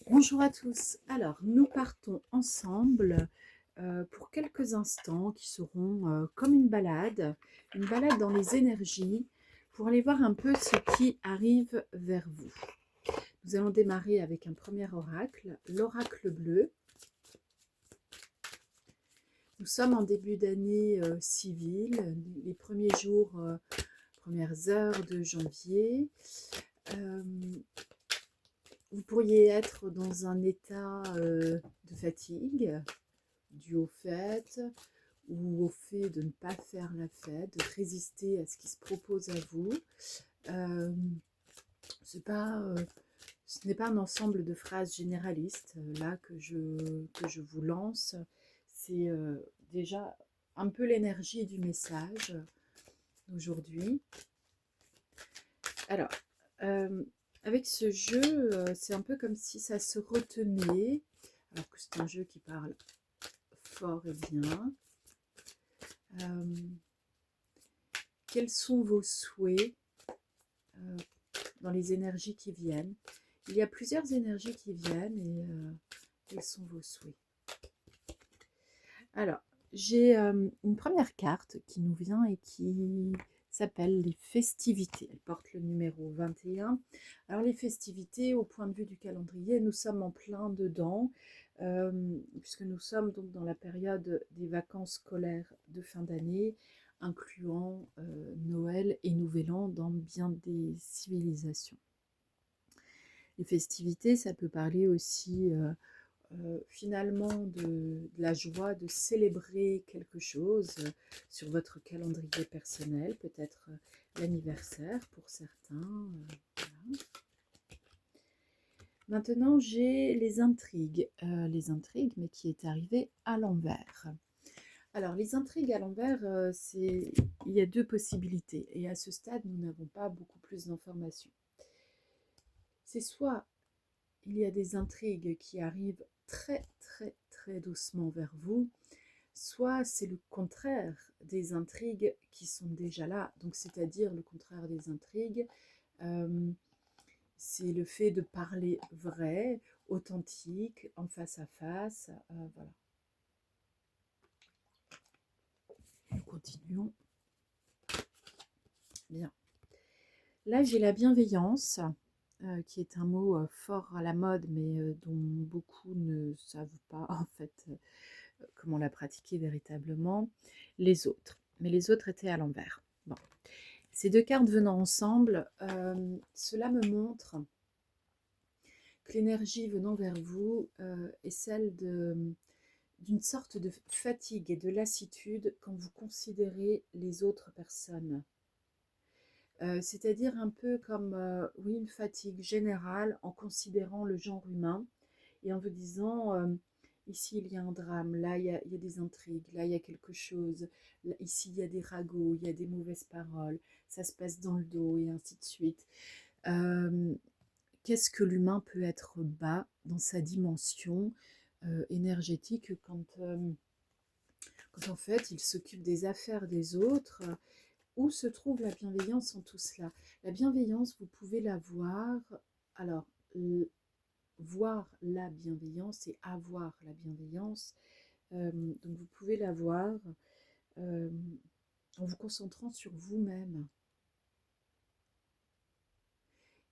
Bonjour à tous. Alors, nous partons ensemble pour quelques instants qui seront comme une balade dans les énergies pour aller voir un peu ce qui arrive vers vous. Nous allons démarrer avec un premier oracle, l'oracle bleu. Nous sommes en début d'année civile, les premiers jours, premières heures de janvier. Vous pourriez être dans un état de fatigue, dû au fait ou au fait de ne pas faire la fête, de résister à ce qui se propose à vous. Euh, ce n'est pas un ensemble de phrases généralistes là que je vous lance. C'est déjà un peu l'énergie du message d'aujourd'hui. Alors, euh, avec ce jeu, c'est un peu comme si ça se retenait, alors que c'est un jeu qui parle fort et bien. Quels sont vos souhaits euh, dans les énergies qui viennent? Il y a plusieurs énergies qui viennent et quels sont vos souhaits? Alors, j'ai une première carte qui nous vient et qui s'appelle les festivités. Elle porte le numéro 21. Alors les festivités, au point de vue du calendrier, nous sommes en plein dedans, puisque nous sommes donc dans la période des vacances scolaires de fin d'année, incluant Noël et Nouvel An dans bien des civilisations. Les festivités, ça peut parler aussi finalement de la joie de célébrer quelque chose sur votre calendrier personnel, peut-être l'anniversaire pour certains. Voilà. Maintenant, j'ai les intrigues, mais qui est arrivé à l'envers. Alors, les intrigues à l'envers, il y a deux possibilités, et à ce stade, nous n'avons pas beaucoup plus d'informations. C'est soit il y a des intrigues qui arrivent très très très doucement vers vous, soit c'est le contraire des intrigues qui sont déjà là. Donc c'est-à-dire le contraire des intrigues, euh, c'est le fait de parler vrai, authentique, en face à face. Voilà. Nous continuons. Bien. Là j'ai la bienveillance. Qui est un mot fort à la mode, mais dont beaucoup ne savent pas en fait comment la pratiquer véritablement, les autres. Mais les autres étaient à l'envers. Bon. Ces deux cartes venant ensemble, cela me montre que l'énergie venant vers vous est celle d'une sorte de fatigue et de lassitude quand vous considérez les autres personnes. C'est-à-dire un peu comme oui, une fatigue générale en considérant le genre humain et en vous disant ici il y a un drame, là il y a des intrigues, là il y a quelque chose, là, ici il y a des ragots, il y a des mauvaises paroles, ça se passe dans le dos et ainsi de suite. Euh, Qu'est-ce que l'humain peut être bas dans sa dimension énergétique quand en fait il s'occupe des affaires des autres. Où se trouve la bienveillance en tout cela? La bienveillance, vous pouvez la voir, alors voir la bienveillance et avoir la bienveillance. Donc vous pouvez la voir euh, en vous concentrant sur vous-même.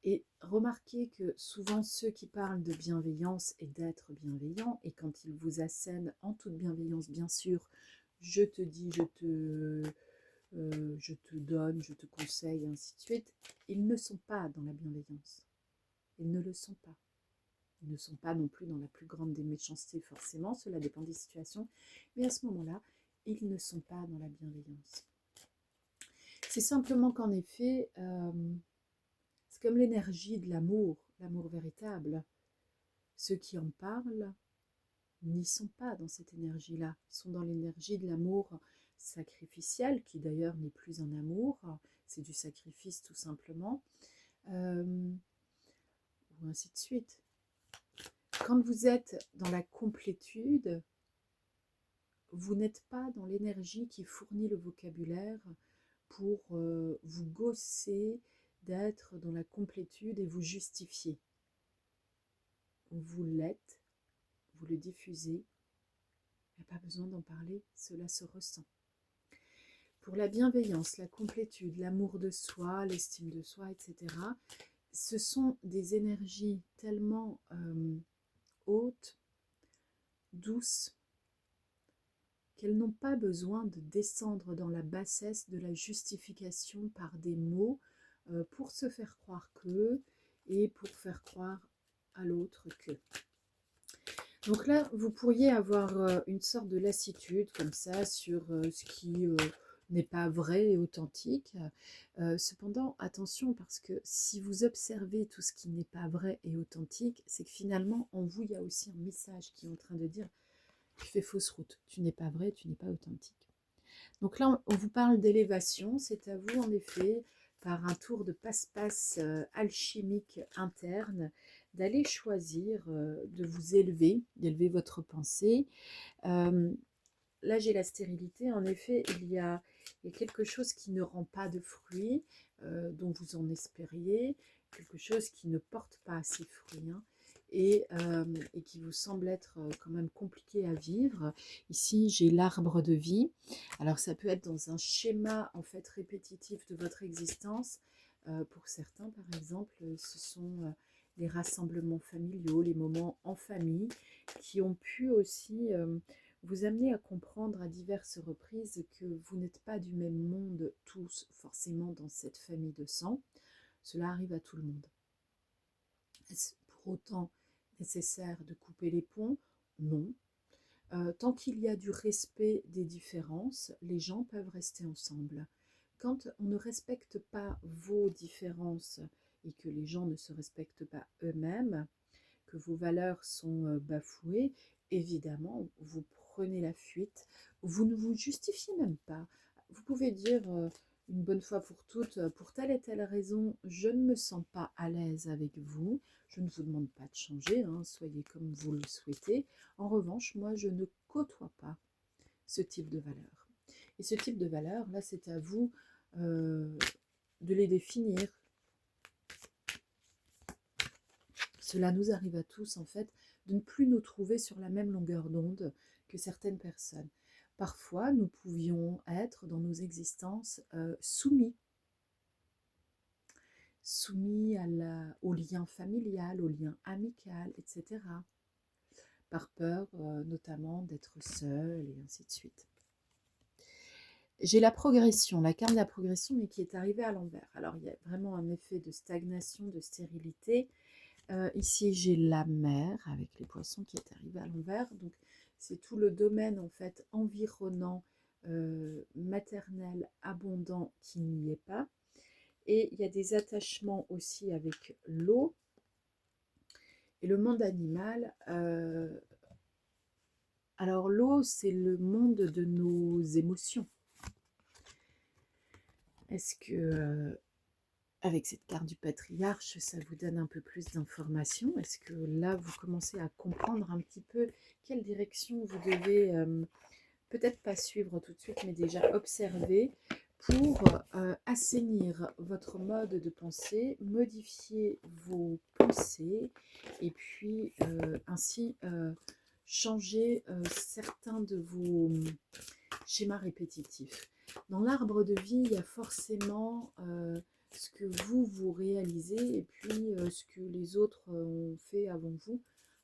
Et remarquez que souvent ceux qui parlent de bienveillance et d'être bienveillant, et quand ils vous assènent en toute bienveillance, bien sûr, je te dis, je te donne, je te conseille, et ainsi de suite, ils ne sont pas dans la bienveillance. Ils ne le sont pas. Ils ne sont pas non plus dans la plus grande des méchancetés, forcément, cela dépend des situations, mais à ce moment-là, ils ne sont pas dans la bienveillance. C'est simplement qu'en effet, c'est comme l'énergie de l'amour véritable. Ceux qui en parlent n'y sont pas dans cette énergie-là. Ils sont dans l'énergie de l'amour sacrificiel, qui d'ailleurs n'est plus un amour, c'est du sacrifice tout simplement, ou ainsi de suite. Quand vous êtes dans la complétude, vous n'êtes pas dans l'énergie qui fournit le vocabulaire pour vous gausser d'être dans la complétude et vous justifier. vous l'êtes, vous le diffusez, il n'y a pas besoin d'en parler, cela se ressent. Pour la bienveillance, la complétude, l'amour de soi, l'estime de soi, etc., ce sont des énergies tellement hautes, douces, qu'elles n'ont pas besoin de descendre dans la bassesse de la justification par des mots pour se faire croire que et pour faire croire à l'autre que. Donc là, vous pourriez avoir une sorte de lassitude comme ça sur ce qui n'est pas vrai et authentique. Cependant, attention, parce que si vous observez tout ce qui n'est pas vrai et authentique, c'est que finalement, en vous, il y a aussi un message qui est en train de dire « tu fais fausse route, tu n'es pas vrai, tu n'es pas authentique ». Donc là, on vous parle d'élévation, c'est à vous en effet, par un tour de passe-passe alchimique interne, d'aller choisir de vous élever, d'élever votre pensée. Là, j'ai la stérilité, en effet, il y a quelque chose qui ne rend pas de fruits, dont vous en espériez, quelque chose qui ne porte pas assez fruits, hein, et qui vous semble être quand même compliqué à vivre. Ici, j'ai l'arbre de vie. Alors, ça peut être dans un schéma, en fait, répétitif de votre existence. Pour certains, par exemple, ce sont les rassemblements familiaux, les moments en famille, qui ont pu aussi vous amener à comprendre à diverses reprises que vous n'êtes pas du même monde tous forcément dans cette famille de sang. Cela arrive à tout le monde. Est-ce pour autant nécessaire de couper les ponts? Non. Tant qu'il y a du respect des différences, les gens peuvent rester ensemble. Quand on ne respecte pas vos différences et que les gens ne se respectent pas eux-mêmes, que vos valeurs sont bafouées, évidemment, vous prenez la fuite. Vous ne vous justifiez même pas. Vous pouvez dire une bonne fois pour toutes, pour telle et telle raison, je ne me sens pas à l'aise avec vous. Je ne vous demande pas de changer, hein, soyez comme vous le souhaitez. En revanche, moi, je ne côtoie pas ce type de valeurs. Et ce type de valeurs, là, c'est à vous de les définir. Cela nous arrive à tous, en fait, de ne plus nous trouver sur la même longueur d'onde que certaines personnes. Parfois, nous pouvions être dans nos existences soumis au lien familial, au lien amical, etc. Par peur notamment d'être seul et ainsi de suite. J'ai la progression, la carte de la progression, mais qui est arrivée à l'envers. Alors, il y a vraiment un effet de stagnation, de stérilité. Ici, j'ai la mer avec les poissons qui est arrivée à l'envers. Donc, c'est tout le domaine en fait environnant, maternel, abondant qui n'y est pas. Et il y a des attachements aussi avec l'eau. Et le monde animal, alors l'eau, c'est le monde de nos émotions. Est-ce que avec cette carte du patriarche, ça vous donne un peu plus d'informations? Est-ce que là, vous commencez à comprendre un petit peu quelle direction vous devez, peut-être pas suivre tout de suite, mais déjà observer pour assainir votre mode de pensée, modifier vos pensées et puis ainsi changer certains de vos schémas répétitifs. Dans l'arbre de vie, il y a forcément ce que vous réalisez et puis ce que les autres ont fait avant vous,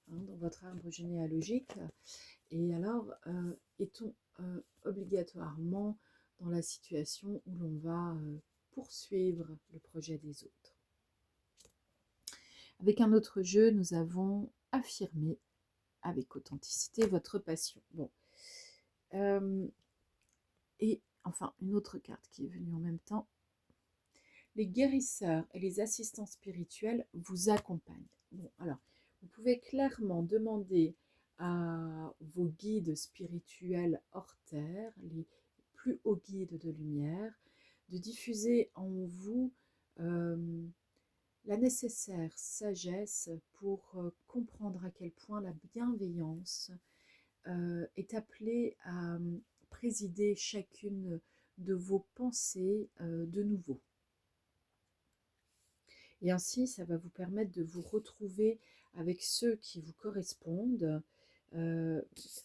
hein, dans votre arbre généalogique. Et alors, est-on obligatoirement dans la situation où l'on va poursuivre le projet des autres? Avec un autre jeu, nous avons affirmé avec authenticité votre passion. Bon. Et enfin, une autre carte qui est venue en même temps. Les guérisseurs et les assistants spirituels vous accompagnent. Bon, alors, vous pouvez clairement demander à vos guides spirituels hors terre, les plus hauts guides de lumière, de diffuser en vous la nécessaire sagesse pour comprendre à quel point la bienveillance est appelée à présider chacune de vos pensées de nouveau. Et ainsi, ça va vous permettre de vous retrouver avec ceux qui vous correspondent,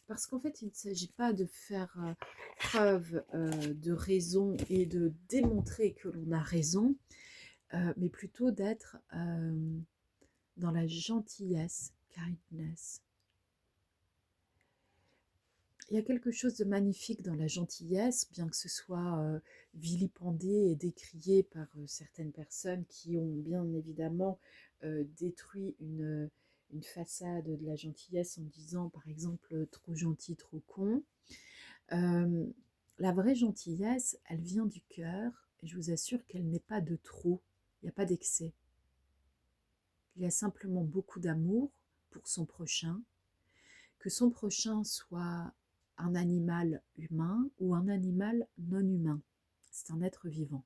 parce qu'en fait, il ne s'agit pas de faire preuve de raison et de démontrer que l'on a raison, mais plutôt d'être dans la gentillesse, kindness. Il y a quelque chose de magnifique dans la gentillesse, bien que ce soit vilipendé et décrié par certaines personnes qui ont bien évidemment détruit une façade de la gentillesse en disant par exemple trop gentil, trop con. Euh, la vraie gentillesse, elle vient du cœur et je vous assure qu'elle n'est pas de trop, il n'y a pas d'excès. Il y a simplement beaucoup d'amour pour son prochain, que son prochain soit un animal humain ou un animal non humain. C'est un être vivant.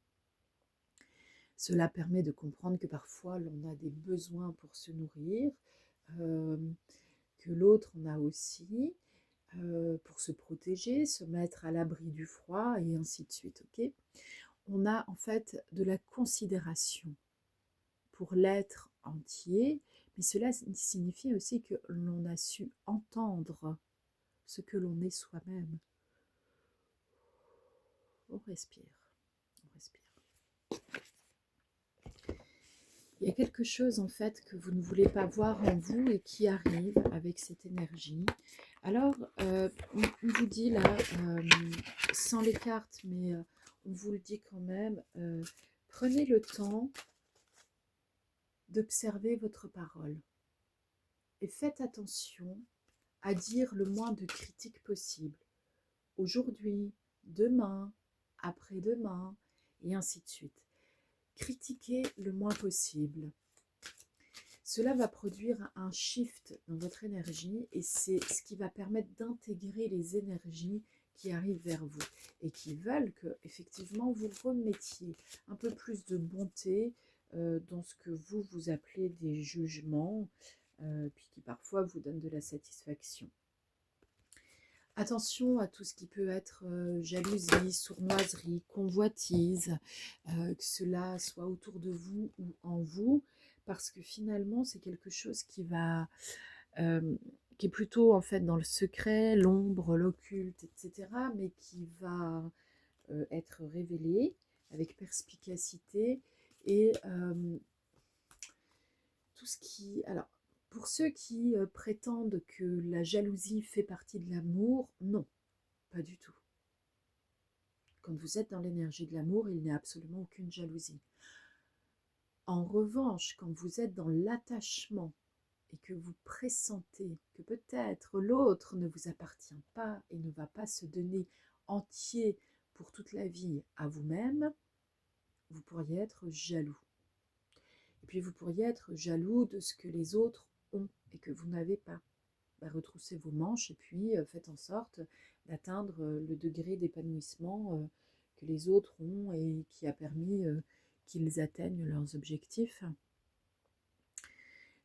Cela permet de comprendre que parfois l'on a des besoins pour se nourrir, que l'autre en a aussi, pour se protéger, se mettre à l'abri du froid et ainsi de suite. Okay, on a en fait de la considération pour l'être entier, mais cela signifie aussi que l'on a su entendre ce que l'on est soi-même. On respire, on respire. Il y a quelque chose en fait que vous ne voulez pas voir en vous et qui arrive avec cette énergie. Alors, on vous dit là, sans les cartes, mais on vous le dit quand même, prenez le temps d'observer votre parole et faites attention à dire le moins de critiques possible. Aujourd'hui, demain, après-demain, et ainsi de suite. Critiquez le moins possible. Cela va produire un shift dans votre énergie et c'est ce qui va permettre d'intégrer les énergies qui arrivent vers vous et qui veulent que effectivement vous remettiez un peu plus de bonté dans ce que vous appelez des jugements, puis qui parfois vous donnent de la satisfaction. Attention à tout ce qui peut être jalousie, sournoiserie, convoitise, que cela soit autour de vous ou en vous, parce que finalement c'est quelque chose qui est plutôt en fait dans le secret, l'ombre, l'occulte, etc., mais qui va être révélé avec perspicacité et tout ce qui... Alors, pour ceux qui prétendent que la jalousie fait partie de l'amour, non, pas du tout. Quand vous êtes dans l'énergie de l'amour, il n'y a absolument aucune jalousie. En revanche, quand vous êtes dans l'attachement et que vous pressentez que peut-être l'autre ne vous appartient pas et ne va pas se donner entier pour toute la vie à vous-même, vous pourriez être jaloux. Et puis vous pourriez être jaloux de ce que les autres ont et que vous n'avez pas. Retroussez vos manches et puis faites en sorte d'atteindre le degré d'épanouissement que les autres ont et qui a permis qu'ils atteignent leurs objectifs.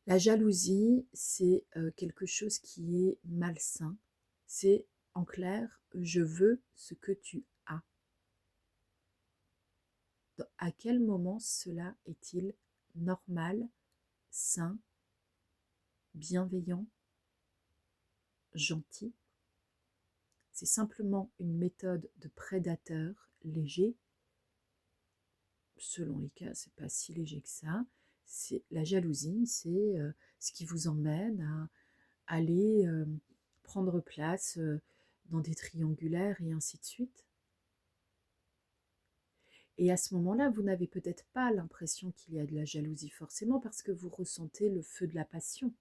La jalousie, c'est quelque chose qui est malsain. C'est en clair, je veux ce que tu as. À quel moment cela est-il normal, sain, bienveillant, gentil? C'est simplement une méthode de prédateur léger. Selon les cas, c'est pas si léger que ça. C'est la jalousie, c'est ce qui vous emmène à aller prendre place dans des triangulaires et ainsi de suite. Et à ce moment-là, vous n'avez peut-être pas l'impression qu'il y a de la jalousie forcément parce que vous ressentez le feu de la passion.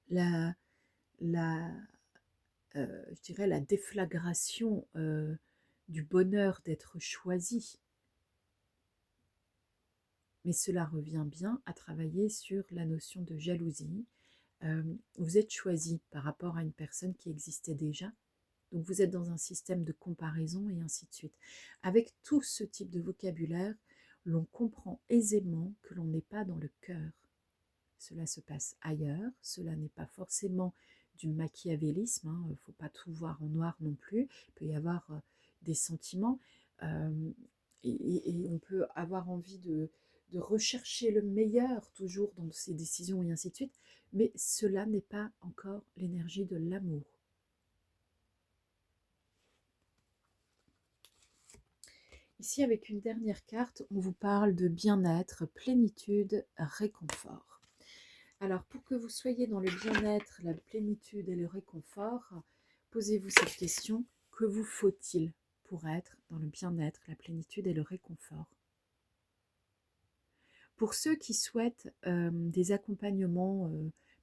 La, je dirais la déflagration du bonheur d'être choisi. Mais cela revient bien à travailler sur la notion de jalousie. Vous êtes choisi par rapport à une personne qui existait déjà, donc vous êtes dans un système de comparaison et ainsi de suite. Avec tout ce type de vocabulaire, l'on comprend aisément que l'on n'est pas dans le cœur. Cela se passe ailleurs, cela n'est pas forcément du machiavélisme, il ne faut pas tout voir en noir non plus, il peut y avoir des sentiments et on peut avoir envie de de rechercher le meilleur toujours dans ses décisions et ainsi de suite, mais cela n'est pas encore l'énergie de l'amour. Ici, avec une dernière carte, on vous parle de bien-être, plénitude, réconfort. Alors, pour que vous soyez dans le bien-être, la plénitude et le réconfort, posez-vous cette question, que vous faut-il pour être dans le bien-être, la plénitude et le réconfort? Pour ceux qui souhaitent des accompagnements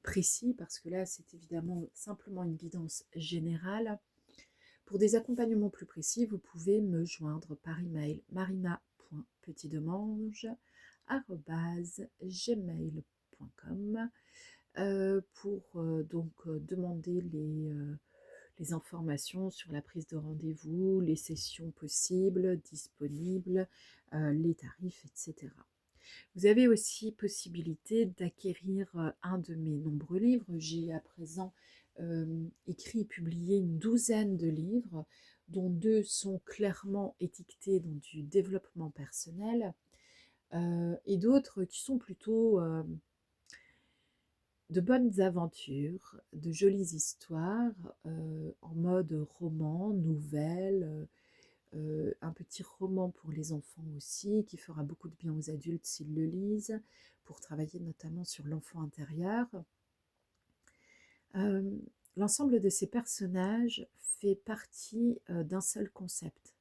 précis, parce que là, c'est évidemment simplement une guidance générale, pour des accompagnements plus précis, vous pouvez me joindre par email marina.petitdemange@gmail.com pour donc demander les informations sur la prise de rendez-vous, les sessions possibles, disponibles, les tarifs, etc. Vous avez aussi possibilité d'acquérir un de mes nombreux livres. J'ai à présent écrit et publié une douzaine de livres, dont 2 sont clairement étiquetés dans du développement personnel et d'autres qui sont plutôt de bonnes aventures, de jolies histoires en mode roman, nouvelle, un petit roman pour les enfants aussi, qui fera beaucoup de bien aux adultes s'ils le lisent, pour travailler notamment sur l'enfant intérieur. L'ensemble de ces personnages fait partie d'un seul concept,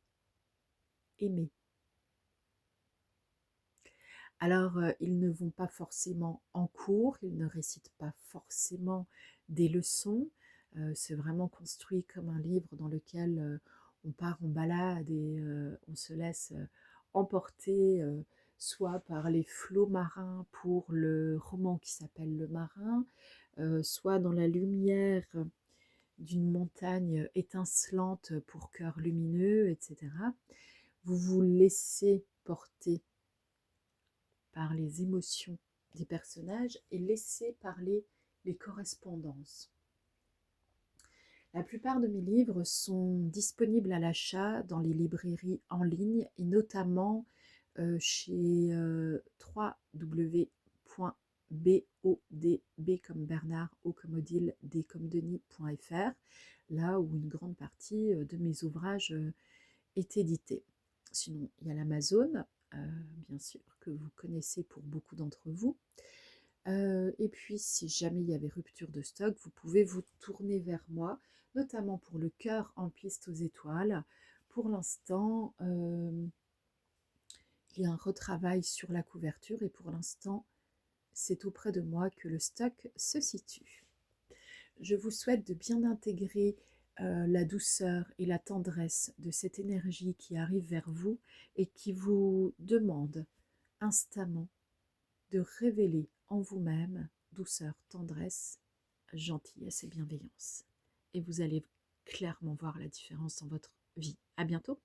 aimer. Alors, ils ne vont pas forcément en cours, ils ne récitent pas forcément des leçons. C'est vraiment construit comme un livre dans lequel on part en balade et on se laisse emporter soit par les flots marins pour le roman qui s'appelle Le Marin, soit dans la lumière d'une montagne étincelante pour Cœur lumineux, etc. Vous vous laissez porter par les émotions des personnages et laisser parler les correspondances. La plupart de mes livres sont disponibles à l'achat dans les librairies en ligne et notamment chez www.bodb comme Bernard, O comme Odile, D comme Denis.fr, là où une grande partie de mes ouvrages est éditée. Sinon, il y a l'Amazon, bien sûr, que vous connaissez pour beaucoup d'entre vous. Et puis, si jamais il y avait rupture de stock, vous pouvez vous tourner vers moi, notamment pour le cœur en piste aux étoiles. Pour l'instant, il y a un retravail sur la couverture et pour l'instant, c'est auprès de moi que le stock se situe. Je vous souhaite de bien intégrer la douceur et la tendresse de cette énergie qui arrive vers vous et qui vous demande instamment de révéler en vous-même douceur, tendresse, gentillesse et bienveillance. Et vous allez clairement voir la différence dans votre vie. À bientôt.